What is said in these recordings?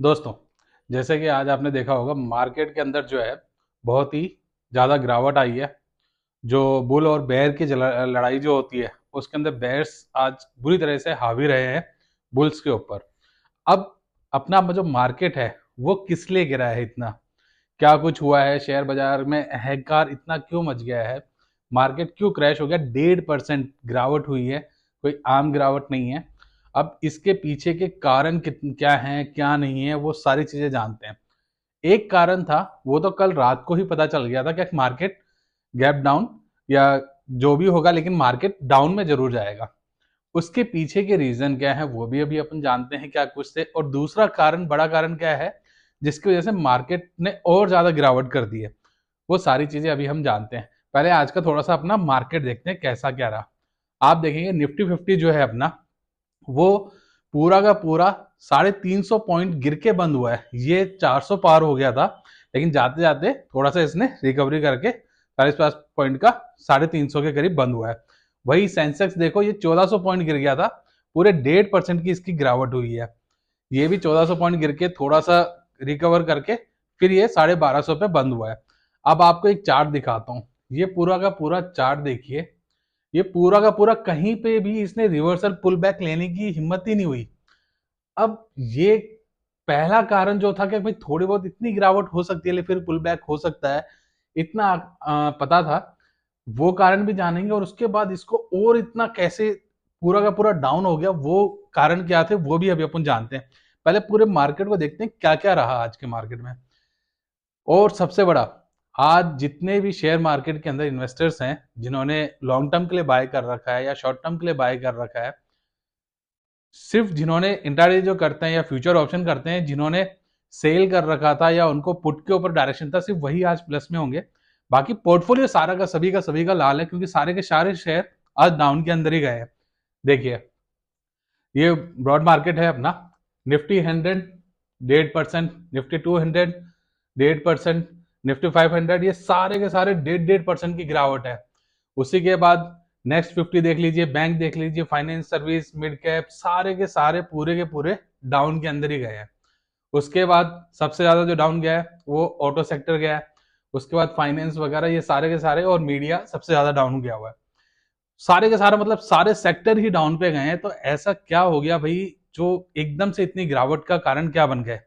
दोस्तों, जैसे कि आज आपने देखा होगा मार्केट के अंदर जो है बहुत ही ज़्यादा गिरावट आई है। जो बुल और बेयर की लड़ाई जो होती है उसके अंदर बेयर्स आज बुरी तरह से हावी रहे हैं बुल्स के ऊपर। अब अपना जो मार्केट है वो किस लिए गिरा है इतना? क्या कुछ हुआ है शेयर बाजार में? अहंकार इतना क्यों मच गया है? मार्केट क्यों क्रैश हो गया? 1.5% गिरावट हुई है, कोई आम गिरावट नहीं है। अब इसके पीछे के कारण क्या हैं क्या नहीं है वो सारी चीजें जानते हैं। एक कारण था, वो तो कल रात को ही पता चल गया था कि मार्केट गैप डाउन या जो भी होगा, लेकिन मार्केट डाउन में जरूर जाएगा। उसके पीछे के रीजन क्या है वो भी अभी अपन जानते हैं क्या कुछ थे, और दूसरा कारण, बड़ा कारण क्या है जिसकी वजह से मार्केट ने और ज्यादा गिरावट कर दी है, वो सारी चीजें अभी हम जानते हैं। पहले आज का थोड़ा सा अपना मार्केट देखते हैं कैसा क्या रहा। आप देखेंगे निफ्टी 50 जो है अपना, वो पूरा का पूरा 350 पॉइंट गिर के बंद हुआ है। ये 400 पार हो गया था, लेकिन जाते जाते थोड़ा सा इसने रिकवरी करके 40-50 पॉइंट का 350 के करीब बंद हुआ है। वही सेंसेक्स देखो, ये 1400 पॉइंट गिर गया था, पूरे 1.5% की इसकी गिरावट हुई है। ये भी 1400 पॉइंट गिर के थोड़ा सा रिकवर करके फिर ये 1250 पे बंद हुआ है। अब आपको एक चार्ट दिखाता हूँ, ये पूरा का पूरा चार्ट देखिए। ये पूरा का पूरा कहीं पे भी इसने रिवर्सल पुल बैक लेने की हिम्मत ही नहीं हुई। अब ये पहला कारण जो था कि भाई थोड़ी बहुत इतनी गिरावट हो सकती है, फिर पुल बैक हो सकता है, इतना पता था। वो कारण भी जानेंगे, और उसके बाद इसको और इतना कैसे पूरा का पूरा डाउन हो गया, वो कारण क्या थे वो भी अभी अपन जानते हैं। पहले पूरे मार्केट को देखते हैं क्या क्या रहा आज के मार्केट में। और सबसे बड़ा, आज जितने भी शेयर मार्केट के अंदर इन्वेस्टर्स हैं जिन्होंने लॉन्ग टर्म के लिए बाय कर रखा है या शॉर्ट टर्म के लिए बाय कर रखा है, सिर्फ जिन्होंने इंट्राडे जो करते हैं या फ्यूचर ऑप्शन करते हैं, जिन्होंने सेल कर रखा था या उनको पुट के ऊपर डायरेक्शन था, सिर्फ वही आज प्लस में होंगे। बाकी पोर्टफोलियो सारा का सभी का लाल है, क्योंकि सारे के सारे शेयर आज डाउन के अंदर ही गए हैं। देखिए, ये ब्रॉड मार्केट है अपना। निफ्टी 100 1.5%, निफ्टी 200 1.5%, निफ्टी 500, ये सारे के सारे 1.5% की गिरावट है। उसी के बाद नेक्स्ट 50 देख लीजिए, बैंक देख लीजिए, फाइनेंस सर्विस, मिड कैप, सारे के सारे पूरे के पूरे डाउन के अंदर ही गए हैं। उसके बाद सबसे ज्यादा जो डाउन गया है वो ऑटो सेक्टर गया है। उसके बाद फाइनेंस वगैरह, ये सारे के सारे, और मीडिया सबसे ज्यादा डाउन गया हुआ है। सारे के सारे मतलब सारे सेक्टर ही डाउन पे गए हैं। तो ऐसा क्या हो गया भाई जो एकदम से इतनी गिरावट का कारण क्या बन गए?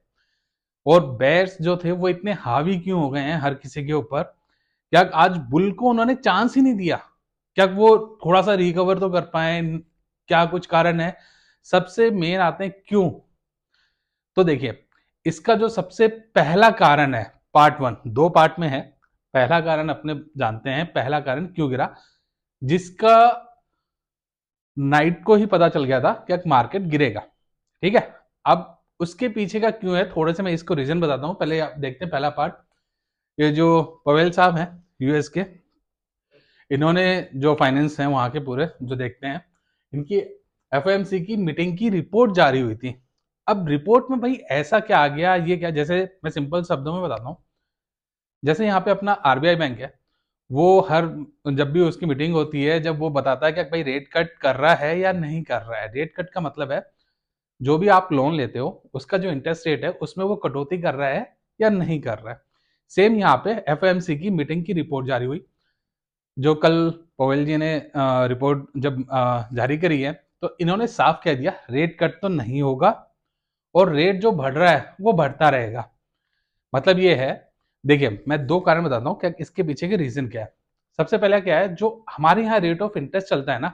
और बेयर्स जो थे वो इतने हावी क्यों हो गए हैं हर किसी के ऊपर? क्या आज बुल को उन्होंने चांस ही नहीं दिया? क्या वो थोड़ा सा रिकवर तो कर पाए? क्या कुछ कारण है? सबसे मेन आते हैं क्यों। तो देखिए, इसका जो सबसे पहला कारण है, पार्ट वन, दो पार्ट में है। पहला कारण अपने जानते हैं, पहला कारण क्यों गिरा, जिसका नाइट को ही पता चल गया था कि मार्केट गिरेगा। ठीक है, अब उसके पीछे का क्यों है, थोड़े से मैं इसको रीजन बताता हूं। पहले आप देखते हैं पहला पार्ट। ये जो पवेल साहब हैं यूएस के, इन्होंने जो फाइनेंस है वहां के पूरे जो देखते हैं, इनकी एफओएमसी की मीटिंग की रिपोर्ट जारी हुई थी। अब रिपोर्ट में भाई ऐसा क्या आ गया, ये क्या, जैसे मैं सिंपल शब्दों में बताता हूँ। जैसे यहाँ पे अपना आरबीआई बैंक है, वो हर जब भी उसकी मीटिंग होती है, जब वो बताता है कि भाई रेट कट कर रहा है या नहीं कर रहा है। रेट कट का मतलब है जो भी आप लोन लेते हो उसका जो इंटरेस्ट रेट है उसमें वो कटौती कर रहा है या नहीं कर रहा है। सेम यहाँ पे एफओएमसी की मीटिंग की रिपोर्ट जारी हुई, जो कल पवेल जी ने रिपोर्ट जब जारी करी है, तो इन्होंने साफ कह दिया रेट कट तो नहीं होगा, और रेट जो बढ़ रहा है वो बढ़ता रहेगा। मतलब ये है, देखिए मैं दो कारण बताता हूँ क्या इसके पीछे के रीजन क्या है। सबसे पहला क्या है, जो हमारे यहाँ रेट ऑफ इंटरेस्ट चलता है ना,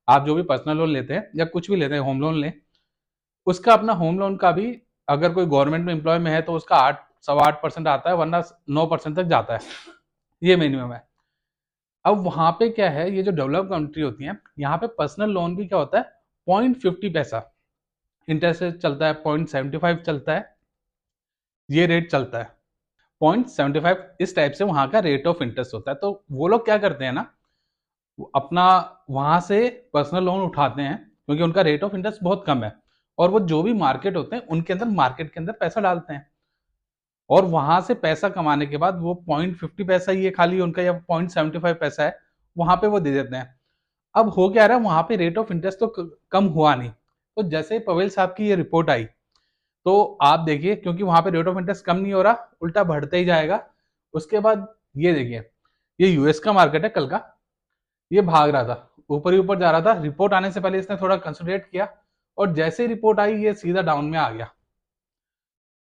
आप जो भी पर्सनल लोन लेते हैं या कुछ भी लेते हैं, होम लोन लें, उसका अपना होम लोन का भी, अगर कोई गवर्नमेंट में एम्प्लॉय में है तो उसका 8, 8.25% आता है, वरना 9% तक जाता है। ये मिनिमम है। अब वहां पे क्या है, ये जो डेवलप कंट्री होती है, यहाँ पे पर्सनल लोन भी क्या होता है, 0.50 इंटरेस्ट रेट चलता है, 0.75 चलता है, ये रेट चलता है। 0.75 इस टाइप से वहां का रेट ऑफ इंटरेस्ट होता है। तो वो लोग क्या करते हैं ना, अपना वहां से पर्सनल लोन उठाते हैं, क्योंकि उनका रेट ऑफ इंटरेस्ट बहुत कम है, और वो जो भी मार्केट होते हैं उनके अंदर, मार्केट के अंदर पैसा डालते हैं, और वहां से पैसा कमाने के बाद वो 0.50 ही है खाली उनका, या 0.75 है, वहां पे वो दे देते हैं। अब हो क्या रहा है, वहां पे रेट ऑफ इंटरेस्ट तो कम हुआ नहीं। तो जैसे पवेल साहब की ये रिपोर्ट आई, तो आप देखिए, क्योंकि वहां पे रेट ऑफ इंटरेस्ट कम नहीं हो रहा, उल्टा बढ़ते ही जाएगा। उसके बाद ये देखिए, ये यूएस का मार्केट है, कल का ये भाग रहा था, ऊपर ही ऊपर जा रहा था, रिपोर्ट आने से पहले इसने थोड़ा कंसोलिडेट किया, और जैसे ही रिपोर्ट आई ये सीधा डाउन में आ गया।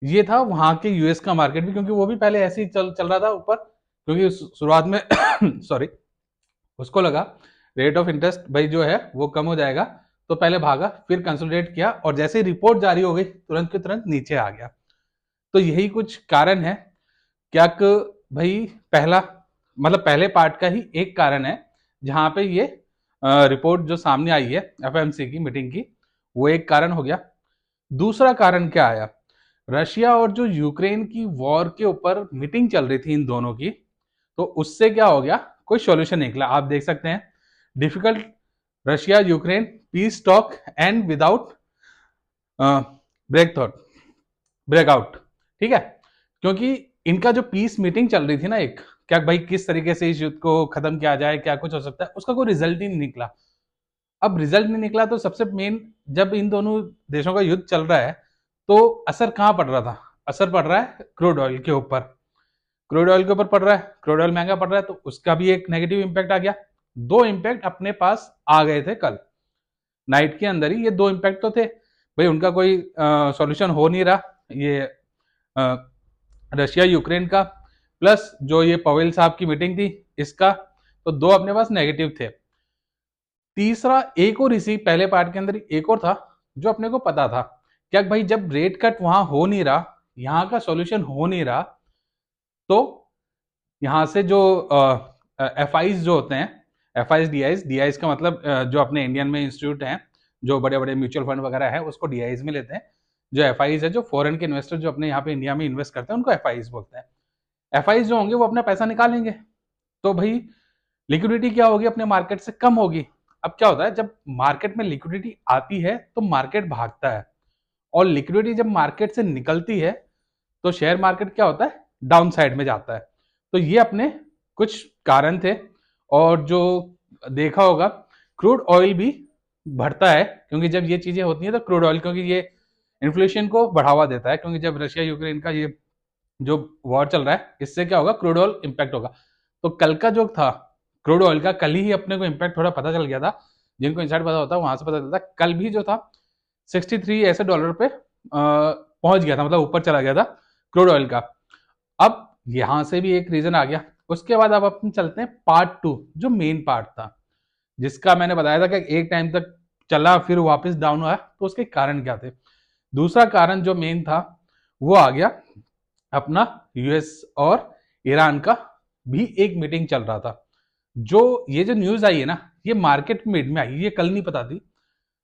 ये था वहां के यूएस का मार्केट भी, क्योंकि वो भी पहले ऐसे ही चल रहा था ऊपर, क्योंकि शुरुआत में सॉरी, उसको लगा रेट ऑफ इंटरेस्ट भाई जो है वो कम हो जाएगा, तो पहले भागा, फिर कंसोलिडेट किया, और जैसे ही रिपोर्ट जारी हो गई तुरंत के तुरंत नीचे आ गया। तो यही कुछ कारण है। क्या भाई पहला, मतलब पहले पार्ट का ही एक कारण है जहां पे ये रिपोर्ट जो सामने आई है एफएमसी की मीटिंग की, वो एक कारण हो गया। दूसरा कारण क्या आया, रशिया और जो यूक्रेन की वॉर के ऊपर मीटिंग चल रही थी इन दोनों की, तो उससे क्या हो गया, कोई सॉल्यूशन निकला। आप देख सकते हैं, difficult Russia Ukraine peace talk and without break thought breakout, ठीक है, क्योंकि इनका जो पीस मीटिंग चल रही थी ना एक, क्या भाई किस तरीके से इस युद्ध को खत्म किया जाए, क्या कुछ हो सकता है, उसका कोई रिजल्ट ही नहीं निकला। अब रिजल्ट नहीं निकला तो सबसे मेन, जब इन दोनों देशों का युद्ध चल रहा है तो असर कहां पड़ रहा था, असर पड़ रहा है क्रूड ऑयल के ऊपर, क्रूड ऑयल के ऊपर पड़ रहा है, क्रूड ऑयल महंगा पड़ रहा है, तो उसका भी एक नेगेटिव इंपैक्ट आ गया। दो इंपैक्ट अपने पास आ गए थे कल नाइट के अंदर ही, ये दो इंपैक्ट तो थे भाई, उनका कोई सॉल्यूशन हो नहीं रहा, ये रशिया यूक्रेन का, प्लस जो ये पवेल साहब की मीटिंग थी इसका, तो दो अपने पास नेगेटिव थे। तीसरा एक और, इसी पहले पार्ट के अंदर एक और था जो अपने को पता था, क्या भाई जब रेट कट वहां हो नहीं रहा, यहां का सॉल्यूशन हो नहीं रहा, तो यहां से जो एफ आईज जो होते हैं, एफ आईज डी आईज का मतलब जो अपने इंडियन में इंस्टीट्यूट हैं, जो बड़े बड़े म्यूचुअल फंड वगैरह है उसको डी आईज में लेते हैं। जो एफ आईज है, जो फॉरेन के इन्वेस्टर जो अपने यहाँ पे इंडिया में इन्वेस्ट करते हैं, उनको एफ आईज बोलते हैं। एफ आईज जो होंगे वो अपना पैसा निकालेंगे, तो भाई लिक्विडिटी क्या होगी, अपने मार्केट से कम होगी। अब क्या होता है, जब मार्केट में लिक्विडिटी आती है तो मार्केट भागता है, और लिक्विडिटी जब मार्केट से निकलती है तो शेयर मार्केट क्या होता है, डाउन साइड में जाता है। तो ये अपने कुछ कारण थे। और जो देखा होगा, क्रूड ऑयल भी बढ़ता है, क्योंकि जब ये चीजें होती हैं तो क्रूड ऑयल, क्योंकि ये इन्फ्लेशन को बढ़ावा देता है, क्योंकि जब रशिया यूक्रेन का ये जो वॉर चल रहा है, इससे क्या होगा, क्रूड ऑयल इंपैक्ट होगा। तो कल का जो था क्रूड ऑयल का, कल ही अपने को इंपैक्ट थोड़ा पता चल गया था, जिनको इनसाइड पता होता है वहां से पता चलता है। कल भी जो था 63 ऐसे डॉलर पे पहुंच गया था, मतलब ऊपर चला गया था क्रूड ऑयल का। अब यहां से भी एक रीजन आ गया। उसके बाद अब अपन चलते हैं पार्ट टू, जो मेन पार्ट था, जिसका मैंने बताया था कि एक टाइम तक चला फिर वापस डाउन हुआ, तो उसके कारण क्या थे। दूसरा कारण जो मेन था वो आ गया अपना, यूएस और ईरान का भी एक मीटिंग चल रहा था। जो ये जो न्यूज आई है ना, ये मार्केट मिड में आई, ये कल नहीं पता थी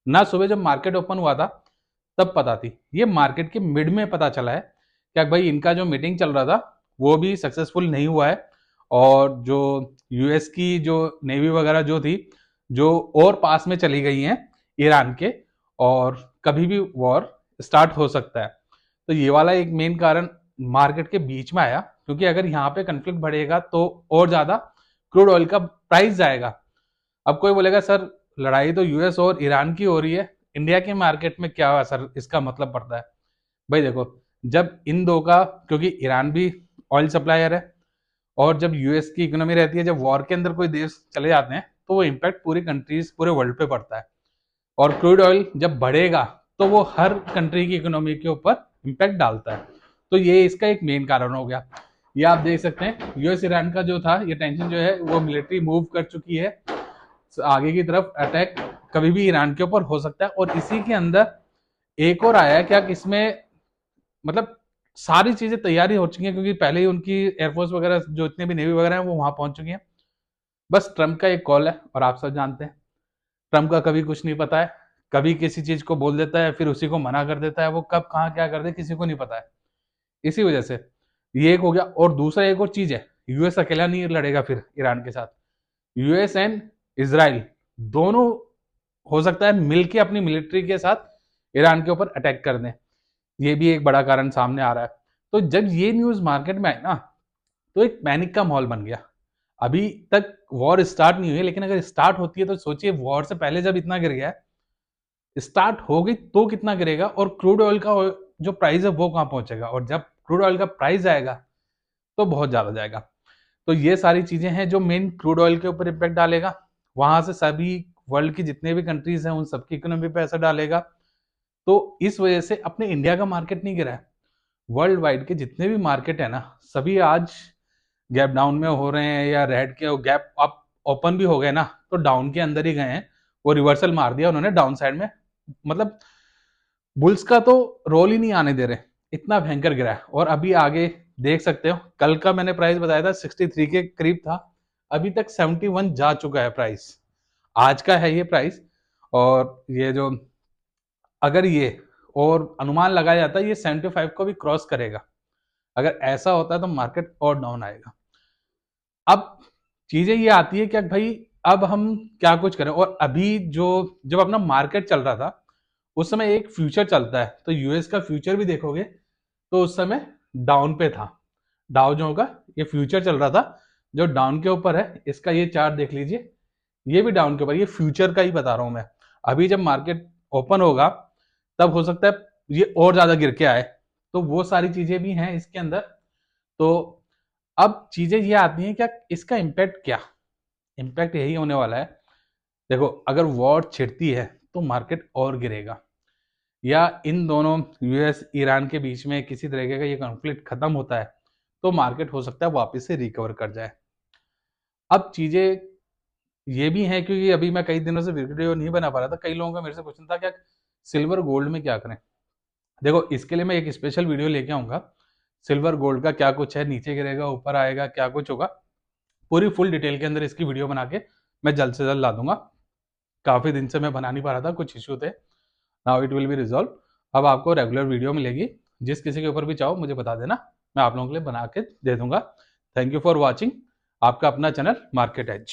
ना, सुबह जब मार्केट ओपन हुआ था तब पता थी, ये मार्केट के मिड में पता चला है क्या भाई इनका जो मीटिंग चल रहा था वो भी सक्सेसफुल नहीं हुआ है, और जो यूएस की जो नेवी वगैरह जो थी, जो और पास में चली गई हैं ईरान के, और कभी भी वॉर स्टार्ट हो सकता है। तो ये वाला एक मेन कारण मार्केट के बीच में आया, क्योंकि अगर यहाँ पे कंफ्लिक्ट बढ़ेगा तो और ज्यादा क्रूड ऑयल का प्राइस जाएगा। अब कोई बोलेगा सर लड़ाई तो यूएस और ईरान की हो रही है, इंडिया के मार्केट में क्या असर इसका मतलब पड़ता है। भाई देखो, जब इन दो का, क्योंकि ईरान भी ऑयल सप्लायर है, और जब यूएस की इकोनॉमी रहती है, जब वॉर के अंदर कोई देश चले जाते हैं तो वो इम्पैक्ट पूरी कंट्रीज, पूरे वर्ल्ड पे पड़ता है। और क्रूड ऑयल जब बढ़ेगा तो वो हर कंट्री की इकोनॉमी के ऊपर इम्पैक्ट डालता है। तो ये इसका एक मेन कारण हो गया। ये आप देख सकते हैं, यूएस ईरान का जो था ये टेंशन जो है, वो मिलिट्री मूव कर चुकी है आगे की तरफ, अटैक कभी भी ईरान के ऊपर हो सकता है। और इसी के अंदर एक और आया क्या, इसमें मतलब सारी चीजें तैयारी हो चुकी हैं, क्योंकि पहले ही उनकी एयरफोर्स वगैरह जो इतने भी नेवी वगैरह हैं वो वहां पहुंच चुकी हैं। बस ट्रम्प का एक कॉल है, और आप सब जानते हैं ट्रम्प का कभी कुछ नहीं पता है, कभी किसी चीज को बोल देता है फिर उसी को मना कर देता है, वो कब कहाँ क्या कर दे किसी को नहीं पता है। इसी वजह से ये एक हो गया। और दूसरा एक और चीज है, यूएस अकेला नहीं लड़ेगा फिर ईरान के साथ, यूएस एंड इसराइल दोनों हो सकता है मिलके अपनी मिलिट्री के साथ ईरान के ऊपर अटैक कर दें। ये भी एक बड़ा कारण सामने आ रहा है। तो जब ये न्यूज मार्केट में आई ना, तो एक पैनिक का माहौल बन गया। अभी तक वॉर स्टार्ट नहीं हुई, लेकिन अगर स्टार्ट होती है तो सोचिए, वॉर से पहले जब इतना गिर गया, स्टार्ट हो गई तो कितना गिरेगा। और क्रूड ऑयल का जो प्राइस है वो कहाँ पहुंचेगा, और जब क्रूड ऑयल का प्राइस आएगा तो बहुत ज्यादा जाएगा। तो ये सारी चीजें हैं जो मेन क्रूड ऑयल के ऊपर इम्पैक्ट डालेगा। वहां से सभी वर्ल्ड की जितने भी कंट्रीज हैं उन सबकी इकोनॉमी पे असर डालेगा। तो इस वजह से अपने इंडिया का मार्केट नहीं गिरा है, वर्ल्ड वाइड के जितने भी मार्केट है ना सभी आज गैप डाउन में हो रहे हैं, या रेड के गैप अप ओपन भी हो गए ना तो डाउन के अंदर ही गए हैं। वो रिवर्सल मार दिया उन्होंने डाउन साइड में, मतलब बुल्स का तो रोल ही नहीं आने दे रहे, इतना भयंकर गिरा है। और अभी आगे देख सकते हो, कल का मैंने प्राइस बताया था 63 के करीब था, अभी तक 71 जा चुका है प्राइस, आज का है ये प्राइस। और ये जो अगर ये और अनुमान लगाया जाता है ये 75 को भी क्रॉस करेगा, अगर ऐसा होता है तो मार्केट और डाउन आएगा। अब चीजें ये आती है कि भाई अब हम क्या कुछ करें। और अभी जो जब अपना मार्केट चल रहा था उस समय एक फ्यूचर चलता है, तो यूएस का फ्यूचर भी देखोगे तो उस समय डाउन पे था, डाउ जो होगा ये फ्यूचर चल रहा था जो डाउन के ऊपर है। इसका ये चार्ट देख लीजिए, ये भी डाउन के ऊपर, ये फ्यूचर का ही बता रहा हूं मैं। अभी जब मार्केट ओपन होगा तब हो सकता है ये और ज्यादा गिर के आए, तो वो सारी चीजें भी हैं इसके अंदर। तो अब चीजें ये आती हैं क्या इसका इम्पैक्ट, क्या इम्पैक्ट यही होने वाला है। देखो अगर वॉर छिड़ती है तो मार्केट और गिरेगा, या इन दोनों यूएस ईरान के बीच में किसी तरीके का ये कॉन्फ्लिक्ट खत्म होता है तो मार्केट हो सकता है वापस से रिकवर कर जाए। अब चीजें ये भी हैं क्योंकि अभी मैं कई दिनों से वीडियो नहीं बना पा रहा था, कई लोगों का मेरे से क्वेश्चन था क्या सिल्वर गोल्ड में क्या करें। देखो इसके लिए मैं एक स्पेशल वीडियो लेके आऊंगा, सिल्वर गोल्ड का क्या कुछ है, नीचे गिरेगा ऊपर आएगा क्या कुछ होगा, पूरी फुल डिटेल के अंदर इसकी वीडियो बना के मैं जल्द से जल्द ला दूंगा। काफी दिन से मैं बना नहीं पा रहा था, कुछ इश्यू थे, now it will be resolve. अब आपको रेगुलर वीडियो मिलेगी, जिस किसी के ऊपर भी चाहो मुझे बता देना, मैं आप लोगों के लिए बना के दे दूंगा। थैंक यू फॉर वॉचिंग, आपका अपना चैनल मार्केट एज।